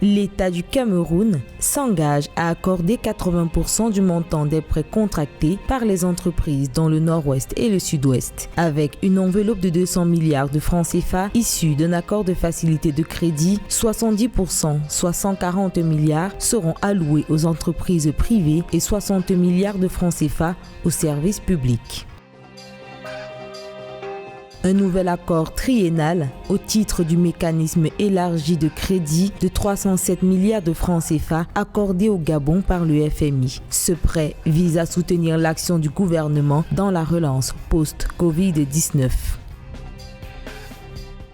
L'État du Cameroun s'engage à accorder 80% du montant des prêts contractés par les entreprises dans le nord-ouest et le sud-ouest. Avec une enveloppe de 200 milliards de francs CFA issue d'un accord de facilité de crédit, 70%, soit 140 milliards, seront alloués aux entreprises privées et 60 milliards de francs CFA aux services publics. Un nouvel accord triennal au titre du mécanisme élargi de crédit de 307 milliards de francs CFA accordé au Gabon par le FMI. Ce prêt vise à soutenir l'action du gouvernement dans la relance post-Covid-19.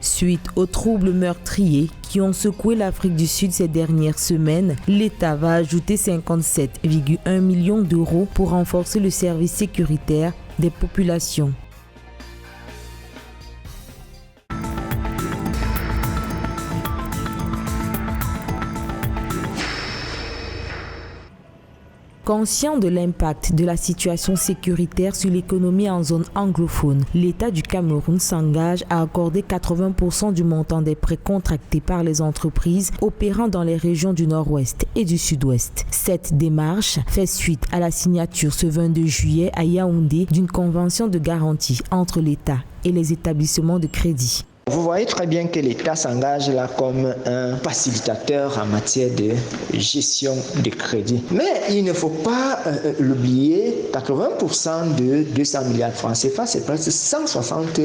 Suite aux troubles meurtriers qui ont secoué l'Afrique du Sud ces dernières semaines, l'État va ajouter 57,1 millions d'euros pour renforcer le service sécuritaire des populations. Conscient de l'impact de la situation sécuritaire sur l'économie en zone anglophone, l'État du Cameroun s'engage à accorder 80% du montant des prêts contractés par les entreprises opérant dans les régions du Nord-Ouest et du Sud-Ouest. Cette démarche fait suite à la signature ce 22 juillet à Yaoundé d'une convention de garantie entre l'État et les établissements de crédit. Vous voyez très bien que l'État s'engage là comme un facilitateur en matière de gestion de crédit. Mais il ne faut pas l'oublier, 80% de 200 milliards de francs CFA, c'est presque 160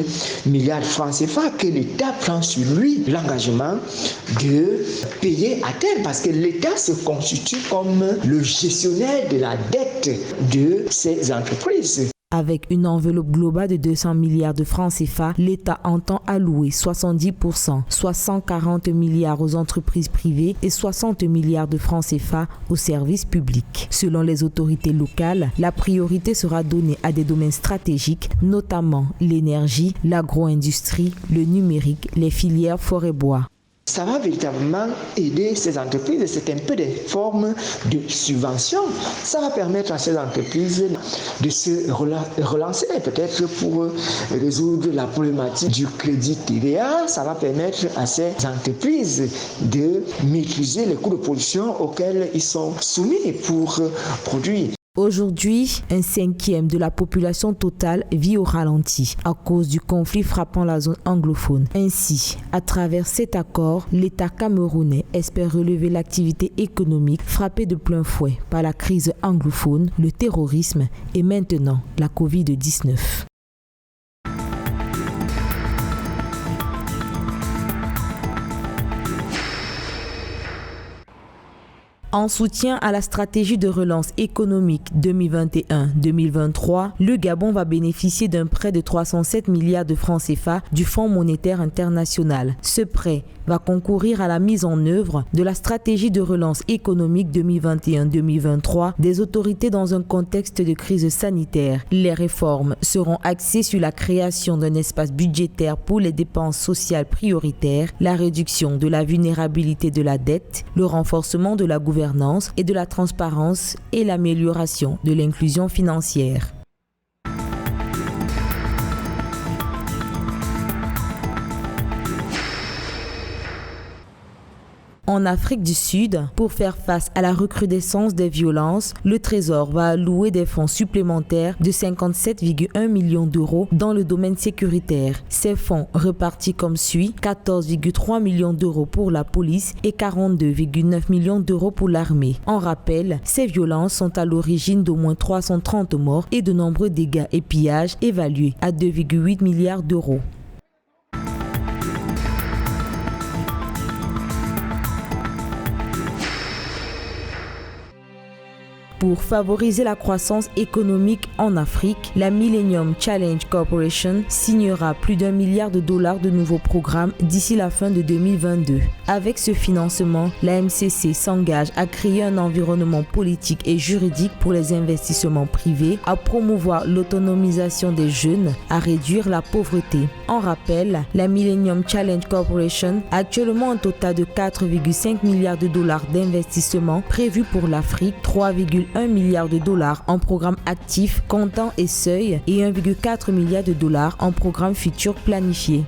milliards de francs CFA que l'État prend sur lui l'engagement de payer à terme, parce que l'État se constitue comme le gestionnaire de la dette de ces entreprises. Avec une enveloppe globale de 200 milliards de francs CFA, l'État entend allouer 70%, soit 140 milliards aux entreprises privées et 60 milliards de francs CFA aux services publics. Selon les autorités locales, la priorité sera donnée à des domaines stratégiques, notamment l'énergie, l'agro-industrie, le numérique, les filières forêt-bois. Ça va véritablement aider ces entreprises, c'est un peu des formes de subvention. Ça va permettre à ces entreprises de se relancer, peut-être pour résoudre la problématique du crédit TVA. Ça va permettre à ces entreprises de maîtriser les coûts de production auxquels ils sont soumis pour produire. Aujourd'hui, un cinquième de la population totale vit au ralenti à cause du conflit frappant la zone anglophone. Ainsi, à travers cet accord, l'État camerounais espère relever l'activité économique frappée de plein fouet par la crise anglophone, le terrorisme et maintenant la Covid-19. En soutien à la stratégie de relance économique 2021-2023, le Gabon va bénéficier d'un prêt de 307 milliards de francs CFA du Fonds monétaire international. Ce prêt va concourir à la mise en œuvre de la stratégie de relance économique 2021-2023 des autorités dans un contexte de crise sanitaire. Les réformes seront axées sur la création d'un espace budgétaire pour les dépenses sociales prioritaires, la réduction de la vulnérabilité de la dette, le renforcement de la gouvernance et de la transparence et l'amélioration de l'inclusion financière. En Afrique du Sud, pour faire face à la recrudescence des violences, le Trésor va allouer des fonds supplémentaires de 57,1 millions d'euros dans le domaine sécuritaire. Ces fonds repartis comme suit: 14,3 millions d'euros pour la police et 42,9 millions d'euros pour l'armée. En rappel, ces violences sont à l'origine d'au moins 330 morts et de nombreux dégâts et pillages évalués à 2,8 milliards d'euros. Pour favoriser la croissance économique en Afrique, la Millennium Challenge Corporation signera plus d'1 milliard de dollars de nouveaux programmes d'ici la fin de 2022. Avec ce financement, la MCC s'engage à créer un environnement politique et juridique pour les investissements privés, à promouvoir l'autonomisation des jeunes, à réduire la pauvreté. En rappel, la Millennium Challenge Corporation a actuellement un total de 4,5 milliards de dollars d'investissements prévus pour l'Afrique, 3,1 milliards de dollars en programme actif, comptant et seuil et 1,4 milliard de dollars en programme futur planifié.